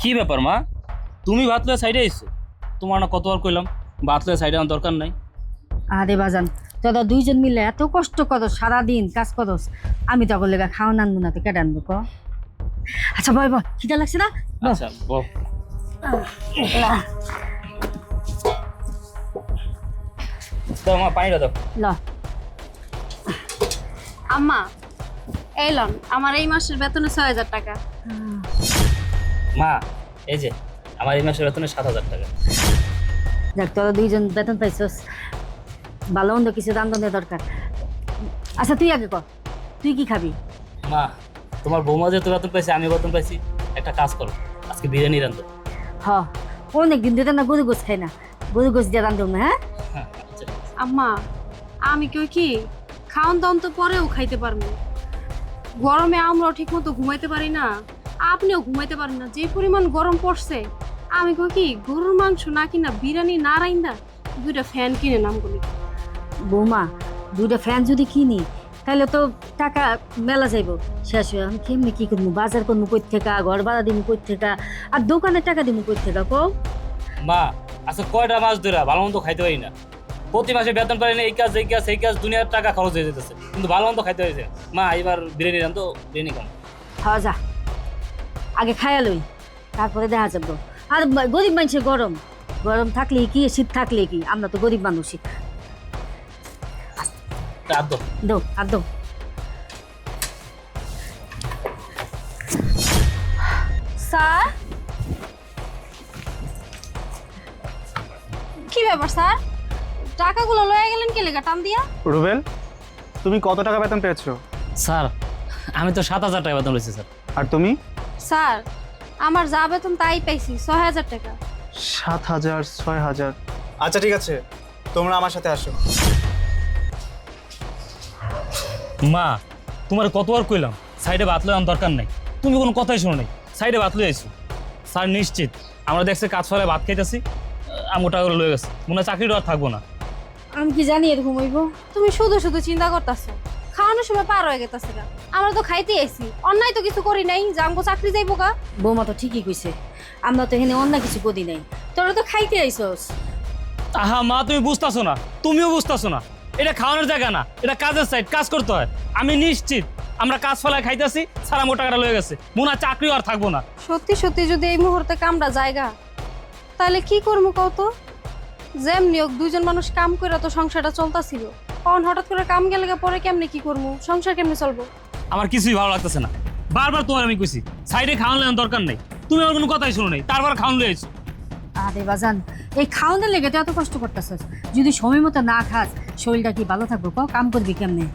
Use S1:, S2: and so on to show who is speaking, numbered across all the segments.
S1: কি ব্যাপার মা, তুমি ভাত লয়ে সাইডে আইছো? তোমার না কতবার কইলাম ভাত লয়ে সাইডে আনার দরকার নাই।
S2: আরে বাজান, তোরা দুইজন মিলে এত কষ্ট করো, সারাদিন কাজ করো, আমি তো লেগা খাওয়া আনবো না তো কেটে আনবো ক? আচ্ছা বয় বয়, খিদা লাগছে না? বল।
S1: আচ্ছা বল। দাও মা, পানিটা দাও।
S2: ল।
S3: আম্মা এই লন, আমার এই মাসের বেতনে 6,000 টাকা।
S1: মা এই যে আমার এই মাসের বেতনে 7,000 টাকা।
S2: দেখ, তোরা দুইজন বেতন পাইছস, ভালো মন্দ কিছু রান্ধনের দরকার। আচ্ছা তুই আগে কর, তুই কি খাবি?
S1: মা, তোমার বৌমা যেহেতু বেতন পাইছে, আমি বেতন পাইছি, একটা কাজ করো, আজকে বিরিয়ানি রান্ধো।
S2: হ, অনেকদিন ধরে না গরু গোছ খাই না, গরু গোছ দিয়ে রান্ধব না। হ্যাঁ
S1: হ্যাঁ আচ্ছা।
S3: আম্মা আমি কই কি, খাওন দাওন তো পরেও খাইতে পারবো, গরমে আমরাও ঠিক মতো ঘুমাইতে পারি না, আপনিও ঘুমাইতে পারেন না, যে পরিমাণ গরম পড়ছে। আমি কই কি, গরুর মাংস না কিনা বিরিয়ানি না রাইন্দা 2টা ফ্যান কিনে নাম বলি।
S2: বৌমা, দুইটা ফ্যান যদি কিনি তাহলে তো টাকা মেলা যাইব, শেষ হয়ে আমি কেমনি কি করবো? বাজার করবো কই থেকে, ঘর ভাড়া দিব কই থেকে, আর দোকানের টাকা দিব কই থেকে কও?
S1: মা আচ্ছা, কয়টা মাস ধরে ভালো মন্দ খাইতে পারি না, প্রতি মাসে বেতন পাই না, এই কাজ এই কাজ এই কাজ, দুনিয়ার টাকা খরচ হয়ে যেতেছে, কিন্তু ভালো মন্দ খাইতে হয়েছে। মা এবার বিরিয়ানি রান্ধো, বিরিয়ানি খাও।
S2: হ্যাঁ যা, আগে খাইয়া লই, তারপরে দেখা যাবো। আর গরিব মানুষের গরম, গরম থাকলে কি শীত থাকলে কি, আমরা তো গরিব মানুষই।
S1: রান্ধো।
S2: দো আর দো।
S3: স্যার, কি ব্যাপার স্যার, টাকাগুলো লয়ে গেলেন কে লেগা টান দিয়া?
S4: রুবেল, তুমি কত টাকা বেতন পেয়েছো?
S1: স্যার আমি তো 7,000 টাকা বেতন রয়েছে স্যার।
S4: আর তুমি?
S3: স্যার আমার যা বেতন তাই পাইছি, 6,000 টাকা।
S4: 7,000, 6,000। আচ্ছা ঠিক আছে, তোমরা আমার সাথে আসো।
S1: মা তোমার কতবার কইলাম সাইডে ভাত লয়ে আনার দরকার নাই, তুমি কোনো কথাই শোনো নাই, সাইডে ভাত লয়ে আইছো। স্যার নিশ্চিত আমরা দেখছি কাজ ফলে ভাত খাইতেছি, আমি টাকা লয়ে গেছে, মনে হয় চাকরিটা আর থাকবো না।
S2: আমি কি জানি এরকম হইব?
S3: তুমি শুধু শুধু চিন্তা করতেছো, খাওয়ানোর সময় পার হয়ে গেছে গা, আমরা তো খাইতে আইছি, অন্যায় তো কিছু করি নাই যে আমগো চাকরি যাইবো গা।
S2: বৌমা তো ঠিকই কইছে, আমরা তো এখানে অন্য কিছু করি নাই, তোরা তো খাইতে আইছস।
S1: আহা মা, তুমি বুঝতেছো না, তুমিও বুঝতেছো না, এটা খাওয়ানোর জায়গা না, এটা কাজের সাইড, কাজ করতে হয়। আমি নিশ্চিত আমরা কাজ ফলায় খাইতেছি, সারা মোটা টাকাটা লয়ে গেছে, মনে হয় চাকরিও আর থাকবো না।
S3: সত্যি সত্যি যদি এই মুহূর্তে কামটা জায়গা, তাহলে কি করবো কত? যেমনি হোক দুইজন মানুষ কাম করে তো সংসারটা চলতেছিল, কখন হঠাৎ করে কাম গেলে পরে কেমনে কি করবো, সংসার কেমনে চলবো?
S1: আমার কিছুই ভালো লাগতেছে না, বারবার তোমার আমি কইছি সাইডে খাওয়ান লেন দরকার নেই, তুমি আমার কোনো কথাই শুনো নাই, তারপর খাওয়ান লয়েছো।
S2: আরে বাজান, এই খাওয়ানোর লেগে তো এত কষ্ট করতেছস, যদি সময় মতো না খাস শরীরটা কি ভালো থাকবো? কও কাম করবি কেমনে?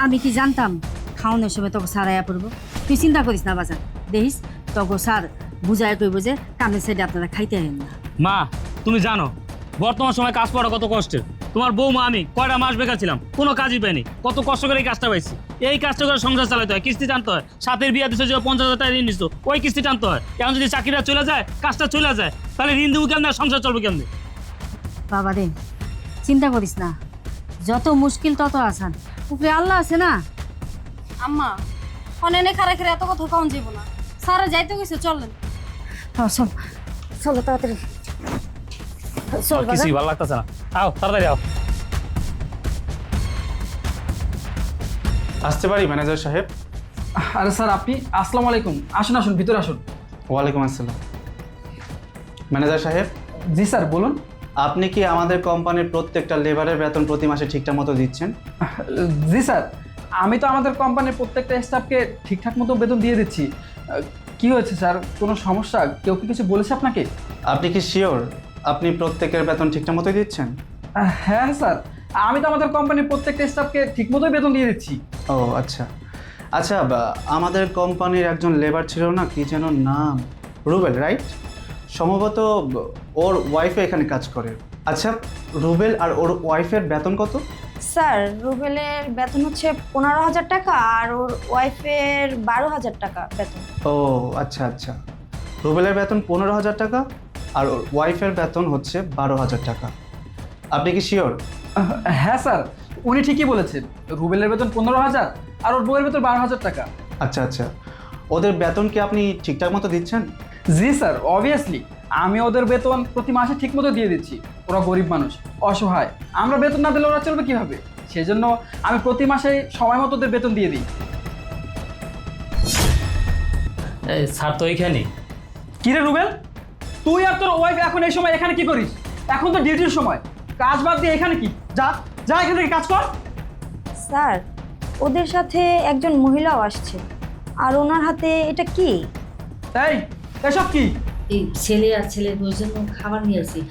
S2: আমি কি জানতাম খাওয়ানোর সময় তোকে সারাইয়া পড়বো? তুই চিন্তা করিস না বাজান, দেখিস তোকে স্যার বুঝায় কইব যে কামের সাইডে আপনারা খাইতে হেন না।
S1: মা তুমি জানো বর্তমান সময় কাজ করা কত কষ্টের, তোমার বৌমা আমি কয়টা মাস বেকার ছিলাম, কোনো কাজই পাইনি, কত কষ্ট করে এই কাজটা পাইছি, এই কাজটা করে সংসার চালাতে হয়, কিস্তি টানতে হয়, সাথের বিয়া দিচ্ছে যে 50,000 টাকা ঋণ নিচ্ছ, ওই কিস্তি টানতে হয়। এখন যদি চাকরিটা চলে যায়, কাজটা চলে যায়, তাহলে ঋণ দেবো কেমন, সংসার চলবে কেমন?
S2: বাবা রে, চিন্তা করিস না, যত মুশকিল তত আসান, উপরে আল্লাহ আছে না।
S3: আম্মা অনেনে খারা খেরে এত কথা কম যাবো না, সারা যাইতে গেছে, চলেন।
S2: হ্যাঁ চল, চলো তাড়াতাড়ি চল বাজান।
S1: কিছুই ভালো লাগতেছে না, আও তাড়াতাড়ি আও।
S4: আসতে পারি ম্যানেজার সাহেব?
S5: আরে স্যার আপনি, আসসালামু আলাইকুম, আসুন আসুন ভিতরে আসুন।
S4: ওয়ালাইকুম আসসালাম। ম্যানেজার সাহেব,
S5: জি স্যার বলুন।
S4: আপনি কি আমাদের কোম্পানির প্রত্যেকটা লেবারের বেতন প্রতি মাসে ঠিকঠাক মতো দিচ্ছেন?
S5: জি স্যার, আমি তো আমাদের কোম্পানির প্রত্যেকটা স্টাফকে ঠিকঠাক মতো বেতন দিয়ে দিচ্ছি। কি হয়েছে স্যার, কোনো সমস্যা? কেউ কি কিছু বলেছে আপনাকে?
S4: আপনি কি শিওর আপনি প্রত্যেকের বেতন ঠিকঠাক মতোই দিচ্ছেন?
S5: হ্যাঁ স্যার, আমি তো আমাদের কোম্পানির প্রত্যেকটা স্টাফকে ঠিক মতোই বেতন দিয়ে দিচ্ছি।
S4: ও আচ্ছা আচ্ছা, আমাদের কোম্পানির একজন লেবার ছিল না, কি যেন নাম, রুবেল রাইট? সম্ভবত ওর ওয়াইফে এখানে কাজ করে। আচ্ছা, রুবেল আর ওর ওয়াইফের বেতন কত?
S6: স্যার রুবেলের বেতন হচ্ছে 15,000 টাকা আর ওর ওয়াইফের 12,000 টাকা বেতন।
S4: ও আচ্ছা আচ্ছা, রুবেলের বেতন 15,000 টাকা আর ওর ওয়াইফের বেতন হচ্ছে 12,000 টাকা। আপনি কি শিওর?
S5: হ্যাঁ স্যার, উনি ঠিকই বলেছেন, রুবেলের বেতন 15,000 আর ওর বউয়ের বেতন 12,000 টাকা।
S4: আচ্ছা আচ্ছা, ওদের বেতন কি আপনি ঠিকঠাক মতো দিচ্ছেন?
S5: জি স্যার, অবভিয়াসলি আমি ওদের বেতন প্রতি মাসে ঠিকমতো দিয়ে দিচ্ছি। ওরা গরিব মানুষ, অসহায়, আমরা বেতন না দিলে ওরা চলবে কীভাবে? সেজন্য আমি প্রতি মাসে সময় মতো ওদের বেতন দিয়ে দিই।
S1: এই স্যার তো এইখানে।
S5: কিরে রুবেল, তুই আর তোর ওয়াইফ এখন এই সময় এখানে কি করিস? এখন তো ডিউটির সময়, কাজ বাদ দিয়ে এখানে কি? যা যা এখান থেকে কাজ কর।
S6: স্যার, ওদের সাথে একজন মহিলাও আসছে, আর ওনার হাতে এটা কি?
S5: এই এসব কি?
S2: এই ছেলে আর ছেলের বউয়ের জন্য খাবার নিয়ে আসি,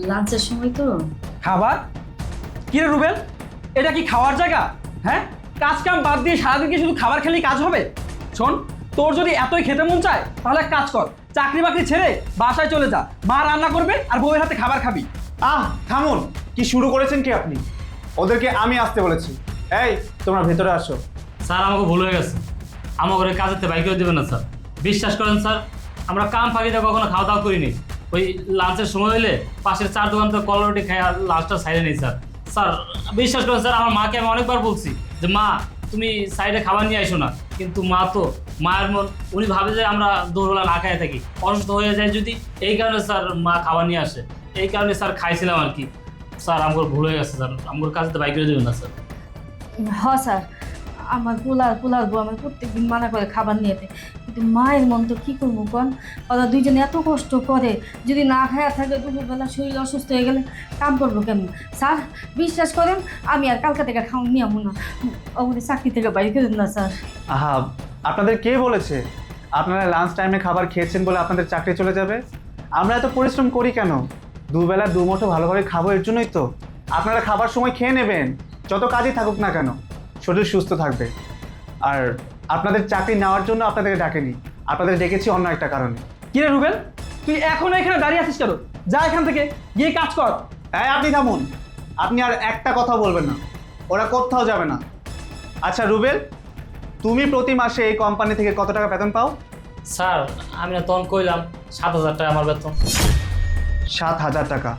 S2: লাঞ্চের সময় তো।
S5: খাবার? কিরে রুবেল, এটা কি খাওয়ার জায়গা? হ্যাঁ, কাজ কাম বাদ দিয়ে সারাদিন কি শুধু খাবার খেলেই কাজ হবে? শোন, তোর যদি এতই খেতে মন চায় তাহলে এক কাজ কর, চাকরি বাকরি ছেড়ে বাসায় চলে যা, মা রান্না করবে আর বউয়ের হাতে খাবার খাবি।
S4: থামুন, কি শুরু করেছেন কি আপনি? ওদেরকে আমি আসতে বলেছি। এই তোমরা ভেতরে আসো।
S1: স্যার আমাকে ভুল হয়ে গেছে, আমার ঘরে কাজেতে বাইক করে দেবেন না স্যার। বিশ্বাস করেন স্যার, আমরা কাম ফাঁকিতে কখনো খাওয়া দাওয়া করিনি। ওই লাঞ্চের সময় হলে পাশের চার দোকান থেকে কলা রুটি খাই আর লাঞ্চটা সাইডে নেই স্যার। স্যার বিশ্বাস করেন স্যার, আমার মাকে আমি অনেকবার বলছি যে মা তুমি সাইডে খাবার নিয়ে আসো না, কিন্তু মা তো মায়ের মন, উনি ভাবে যে আমরা দুপুরবেলা না খাই থাকি, অসুস্থ হয়ে যায় যদি, এই কারণে স্যার মা খাবার নিয়ে আসে, এই কারণে স্যার খাইছিলাম আর কি। স্যার আমার ভুল হয়ে গেছে স্যার, আমার কাজে বাইক করে দেবেন না স্যার।
S2: হ স্যার, আমার পোলার বউ আমার প্রত্যেকদিন মানা করে খাবার নিয়ে যেতে, কিন্তু মায়ের মন তো কী করবো কন? ওরা দুইজনে এত কষ্ট করে, যদি না খায়া থাকে দুপুরবেলা শরীর অসুস্থ হয়ে গেলে কাম করবো কেমন? স্যার বিশ্বাস করেন, আমি আর কালকা থেকে খাওয়া নিয়ে আমো না, আমাদের চাকরি থেকে বাইরে করে দিন না স্যার।
S4: আহা, আপনাদের কে বলেছে আপনারা লাঞ্চ টাইমে খাবার খেয়েছেন বলে আপনাদের চাকরি চলে যাবে? আমরা এত পরিশ্রম করি কেন? দুবেলা দুমুঠো ভালো করে খাবো, এর জন্যই তো। আপনারা খাবার সময় খেয়ে নেবেন, যত কাজই থাকুক না কেন, শরীর সুস্থ থাকবে। আর আপনাদের চাকরি নেওয়ার জন্য আপনাদেরকে ডাকেনি, আপনাদের ডেকেছি অন্য একটা কারণে।
S5: কিরে রুবেল, তুই এখনো এখানে দাঁড়িয়ে আছিস কেন? যা এখান থেকে গিয়ে কাজ কর।
S4: হ্যাঁ, আপনি থামুন, আপনি আর একটা কথা বলবেন না, ওরা কোথাও যাবে না। আচ্ছা রুবেল, তুমি প্রতি মাসে এই কোম্পানি থেকে কত টাকা বেতন পাও?
S1: স্যার আমি না তখন কইলাম 7,000 টাকা আমার বেতন।
S4: 7,000 টাকা।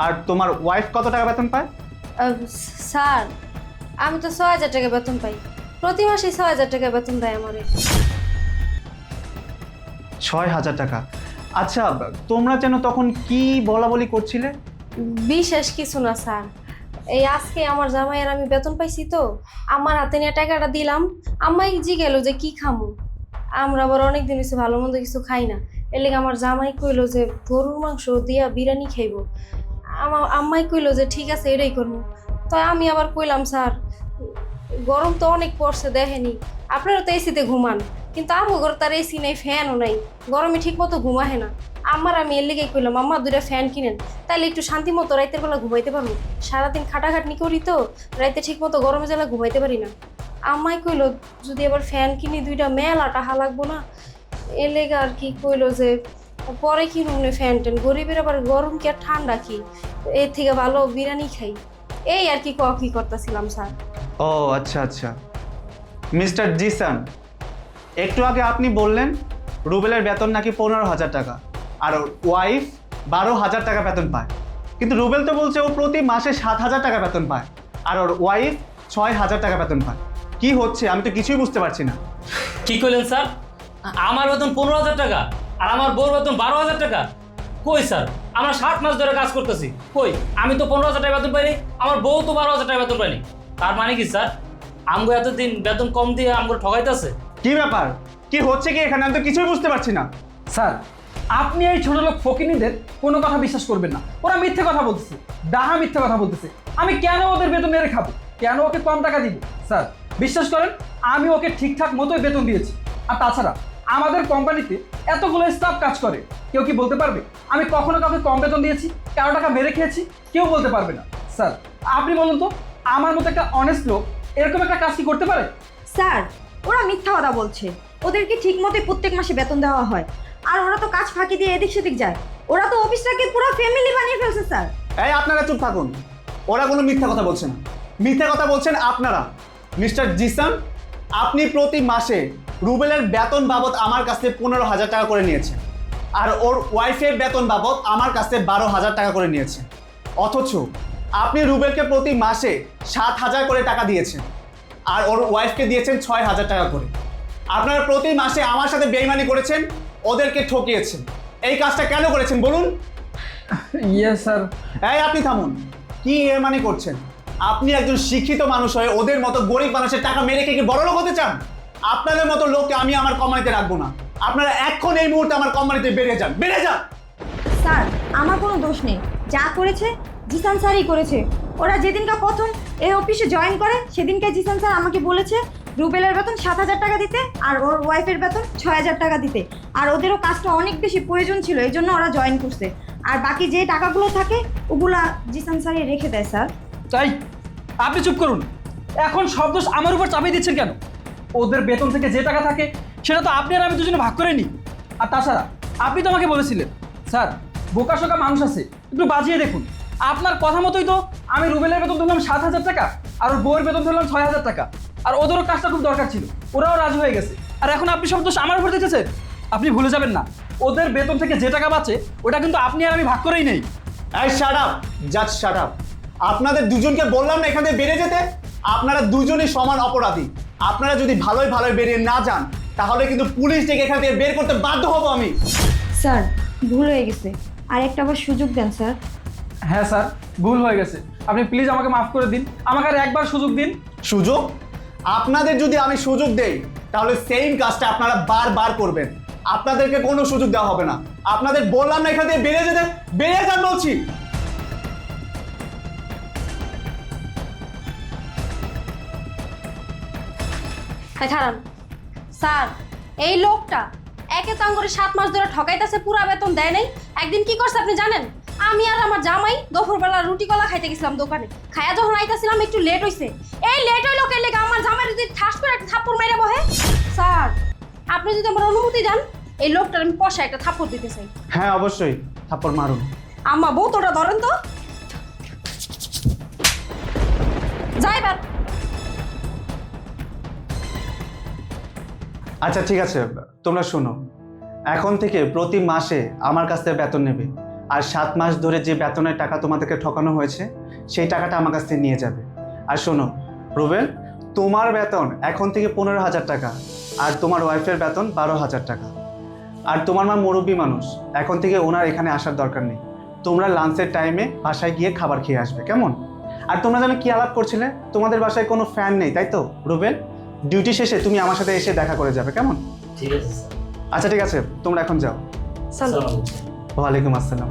S4: আর তোমার ওয়াইফ কত টাকা বেতন পায়?
S3: স্যার আমি তো 6,000 টাকা বেতন পাই, প্রতি মাসে 6,000 টাকা বেতন দেয় আমারে।
S4: 6,000 টাকা। আচ্ছা, তোমরা যেন তখন কি বলা বলি করছিলে?
S3: বিশেষ কিছু না স্যার, এই আজকে আমার জামাইয়ের আমি বেতন পাইছি তো, আমার হাতে নিয়ে টাকাটা দিলাম, আম্মাই জিগেলো যে কি খামু, আমরা আবার অনেক দিন হচ্ছে ভালো মন্দ কিছু খাই না, এর লেগে আমার জামাই কইলো যে গরুর মাংস দিয়া বিরিয়ানি খাইব। আমার আম্মাই কইলো যে ঠিক আছে এটাই করবো। তো আমি আবার কইলাম স্যার গরম তো অনেক পড়ছে দেখেনি, আপনারা তো এসিতে ঘুমান, কিন্তু আমার ঘর তার এসি নেই, ফ্যানও নাই, গরমে ঠিক মতো ঘুমাহে না। আমার আমি এর লেগেই কইলাম আম্মা 2টা ফ্যান কিনেন, তাইলে একটু শান্তি মতো রাতের বেলা ঘুমাইতে পারবো, সারাদিন খাটাখাটনি করি তো রাতে ঠিক মতো গরমে জ্বালা ঘুমাইতে পারি না। আম্মাই কইলো যদি আবার ফ্যান কিনি 2টা মেলা টাকা লাগবো না, এর লেগে আর কি কইলো যে পরে কিনুন ফ্যান ট্যান, গরিবের আবার গরম কি আর ঠান্ডা কি, এর থেকে ভালো বিরিয়ানি খাই, এই আর কি কি করতেছিলাম স্যার।
S4: ও আচ্ছা আচ্ছা, মিস্টার জিসান, একটু আগে আপনি বললেন রুবেলের বেতন নাকি 15,000 টাকা আর ওয়াইফ 12,000 টাকা বেতন পায়, কিন্তু রুবেল তো বলছে ও প্রতি মাসে 7,000 টাকা বেতন পায় আর ওর ওয়াইফ 6,000 টাকা বেতন পায়। কি হচ্ছে আমি তো কিছুই বুঝতে পারছি না।
S1: কি কইলেন স্যার? আমার বেতন 15,000 টাকা আর আমার বউর বেতন 12,000 টাকা? কই স্যার, আমরা 7 মাস ধরে কাজ করতেছি, কই আমি তো 15,000 টাকা বেতন পাইনি, আমার বউ তো 12,000 টাকা বেতন পাইনি। তার মানে কি স্যার আমগো এতদিন বেতন কম দিয়ে আমগো ঠকাইতেছে?
S4: কি ব্যাপার, কি হচ্ছে কি এখানে, আমি তো কিছুই বুঝতে পারছি না।
S5: স্যার, আপনি এই ছোট লোক ফকিনীদের কোনো কথা বিশ্বাস করবেন না, ওরা মিথ্যে কথা বলতেছে, ডাহা মিথ্যে কথা বলতেছে। আমি কেন ওদের বেতন মেরে খাবো, কেন ওকে কম টাকা দিব? স্যার বিশ্বাস করেন, আমি ওকে ঠিকঠাক মতোই বেতন দিয়েছি। আর তাছাড়া আমাদের কোম্পানিতে এতগুলো স্টাফ কাজ করে, কেউ কি বলতে পারবে আমি কখনো কাউকে কম বেতন দিয়েছি, কারো টাকা মেরে খেয়েছি? কেউ বলতে পারবে না। স্যার আপনি বলুন তো, আমার মতো একটা অনেস্ট লোক এরকম একটা কাজ কি করতে পারে?
S6: স্যার, ওরা মিথ্যা কথা বলছে, ওদেরকে ঠিক মতো প্রত্যেক মাসে বেতন দেওয়া হয়, আর ওরা তো কাজ ফাঁকি দিয়ে এদিক সেদিক যায়, ওরা তো অফিসটাকে পুরো ফ্যামিলি বানিয়ে ফেলছে স্যার।
S4: এই আপনারা চুপ থাকুন, ওরা কোনো মিথ্যা কথা বলছে না, মিথ্যা কথা বলছেন আপনারা। মিস্টার জিসান, আপনি প্রতি মাসে রুবেলের বেতন বাবদ আমার কাছে 15,000 টাকা করে নিয়েছেন আর ওর ওয়াইফের বেতন বাবদ আমার কাছে 12,000 টাকা করে নিয়েছেন, অথচ আপনি রুবেলকে প্রতি মাসে 7,000 করে টাকা দিয়েছেন আর ওর ওয়াইফকে দিয়েছেন 6,000 টাকা করে। আপনারা প্রতি মাসে আমার সাথে বেইমানি করেছেন, ওদেরকে ঠকিয়েছেন। এই কাজটা কেন করেছেন বলুন?
S5: Yes sir.
S4: এই আপনি থামুন, কি বেইমানি করছেন? আপনি একজন শিক্ষিত মানুষ হয়ে ওদের মতো গরিব মানুষের টাকা মেরে খেয়ে কি বড়লোক হতে চান? আপনাদের মতো লোককে আমি আমার কোম্পানিতে রাখবো না। আপনারা এখন এই মুহূর্তে আমার কোম্পানিতে বেরিয়ে যান, বেরিয়ে যান।
S6: স্যার আমার কোনো দোষ নেই, যা করেছে জিসান স্যারই করেছে। ওরা যেদিনকে প্রথম এই অফিসে জয়েন করে সেদিনকে জিসান স্যার আমাকে বলেছে রুবেলের বেতন 7,000 টাকা দিতে আর ওর ওয়াইফের বেতন 6,000 টাকা দিতে। আর ওদেরও কাজটা অনেক বেশি প্রয়োজন ছিল, এই জন্য ওরা জয়েন করছে। আর বাকি যে টাকাগুলো থাকে ওগুলা জিসান স্যারই রেখে দেয় স্যার।
S5: তাই আপনি চুপ করুন। এখন সব দোষ আমার উপর চাপিয়ে দিচ্ছেন কেন? ওদের বেতন থেকে যে টাকা থাকে সেটা তো আপনি আর আমি দুজনে ভাগ করে নিই। আর তাছাড়া আপনি তো আমাকে বলেছিলেন স্যার বোকাশোকা মানুষ আছে, একটু বাজিয়ে দেখুন। আপনার কথা মতোই তো আমি রুবেলের বেতন ধরলাম 7,000 টাকা আর ওর বউয়ের বেতন ধরলাম 6,000 টাকা। আর ওদেরও কাজটা খুব দরকার ছিল, ওরাও রাজি হয়ে গেছে। আর এখন আপনি সব দোষ আমার উপর দিতেছেন। আপনি ভুলে যাবেন না, ওদের বেতন থেকে যে টাকা বাঁচে ওটা কিন্তু আপনি আর আমি ভাগ করেই নেই।
S4: এই shut up, just shut up. আপনাদের দুজনকে বললাম না এখান থেকে বেরিয়ে যেতে? আপনারা দুজনই সমান অপরাধী। আপনারা যদি ভালোই ভালোই বেরিয়ে না যান তাহলে কিন্তু পুলিশ থেকে এখান থেকে বের করতে বাধ্য হব আমি।
S6: স্যার ভুল হয়ে গেছে, আর একটা আবার সুযোগ দেন স্যার।
S5: হ্যাঁ স্যার, ভুল হয়ে গেছে। আপনি প্লিজ আমাকে মাফ করে দিন, আমাকে আর একবার সুযোগ দিন।
S4: সুযোগ? আপনাদের যদি আমি সুযোগ দেই তাহলে সেম কাজটা আপনারা বারবার করবেন। আপনাদেরকে কোনো সুযোগ দেওয়া হবে না। আপনাদের বললাম না এখান থেকে বেরিয়ে যেতে, বেরিয়ে যান বলছি।
S3: খারান স্যার, এই লোকটা একে তো করে 7 মাস ধরে ঠকাইতেছে, পুরা বেতন দেয় নাই। একদিন কি করছে আপনি জানেন? আমি আর আমার জামাই দুপুরবেলা রুটি কলা খাইতে গেছিলাম দোকানে। খায়া যখন আইতাছিলাম একটু লেট হইছে। এই লেট হইলো কে লেগে আমার জামাই যদি ঠাস করে একটা থাপ্পড় মেরে বহে। স্যার আপনি যদি আমার অনুমতি দেন এই লোকটার আমি কষা একটা থাপ্পড় দিতে চাই।
S4: হ্যাঁ অবশ্যই, থাপ্পড় মারুন।
S3: আম্মা বউ তোটা ধরেন তো, যাইবার।
S4: আচ্ছা ঠিক আছে, তোমরা শোনো, এখন থেকে প্রতি মাসে আমার কাছ থেকে বেতন নেবে। আর 7 মাস ধরে যে বেতনের টাকা তোমাদেরকে ঠকানো হয়েছে সেই টাকাটা আমার কাছ থেকে নিয়ে যাবে। আর শোনো রুবেল, তোমার বেতন এখন থেকে 15,000 টাকা আর তোমার ওয়াইফের বেতন 12,000 টাকা। আর তোমার মা মুরব্বী মানুষ, এখন থেকে ওনার এখানে আসার দরকার নেই। তোমরা লাঞ্চের টাইমে বাসায় গিয়ে খাবার খেয়ে আসবে, কেমন? আর তোমরা যেন কি আলাপ করছিলে, তোমাদের বাসায় কোনো ফ্যান নেই তাই তো রুবেল? ডিউটি শেষে তুমি আমার সাথে এসে দেখা করে যাবে, কেমন?
S1: ঠিক আছে স্যার।
S4: আচ্ছা ঠিক আছে, তোমরা এখন যাও।
S3: চলো।
S4: ওয়ালাইকুম আসসালাম।